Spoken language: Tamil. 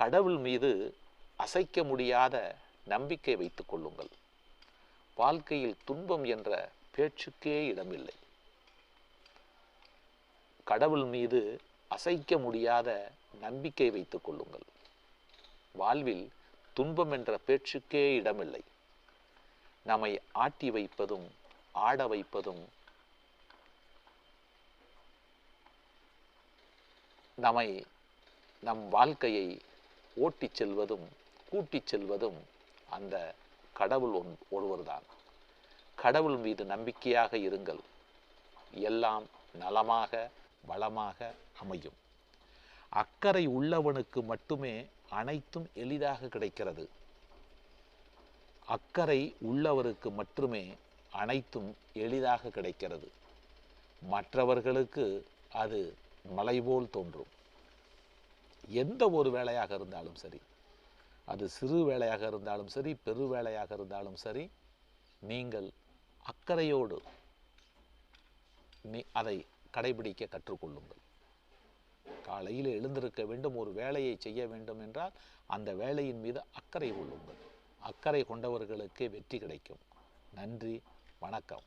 கடவுள் மீது அசைக்க முடியாத நம்பிக்கை வைத்துக் கொள்ளுங்கள். வாழ்க்கையில் துன்பம் என்ற பேச்சுக்கே இடமில்லை. கடவுள் மீது அசைக்க முடியாத நம்பிக்கை வைத்துக் கொள்ளுங்கள். வாழ்வில் துன்பம் என்ற பேச்சுக்கே இடமில்லை. நம்மை ஆட்டி வைப்பதும் ஆட வைப்பதும் நம் வாழ்க்கையை ஓட்டிச் செல்வதும் கூட்டிச் செல்வதும் அந்த கடவுள் ஒருவர்தான். கடவுள் மீது நம்பிக்கையாக இருங்கள். எல்லாம் நலமாக வளமாக அமையும். அக்கறை உள்ளவனுக்கு மட்டுமே அனைத்தும் எளிதாக கிடைக்கிறது. அக்கறை உள்ளவருக்கு மட்டுமே அனைத்தும் எளிதாக கிடைக்கிறது. மற்றவர்களுக்கு அது மலை போல் தோன்றும். எந்த ஒரு வேலையாக இருந்தாலும் சரி, அது சிறு வேலையாக இருந்தாலும் சரி, பெரு வேலையாக இருந்தாலும் சரி, நீங்கள் அக்கறையோடு அதை கடைபிடிக்க கற்றுக்கொள்ளுங்கள். காலையில் எழுந்திருக்க வேண்டும், ஒரு வேலையை செய்ய வேண்டும் என்றால் அந்த வேலையின் மீது அக்கறை கொள்ளுங்கள். அக்கறை கொண்டவர்களுக்கே வெற்றி கிடைக்கும். நன்றி, வணக்கம்.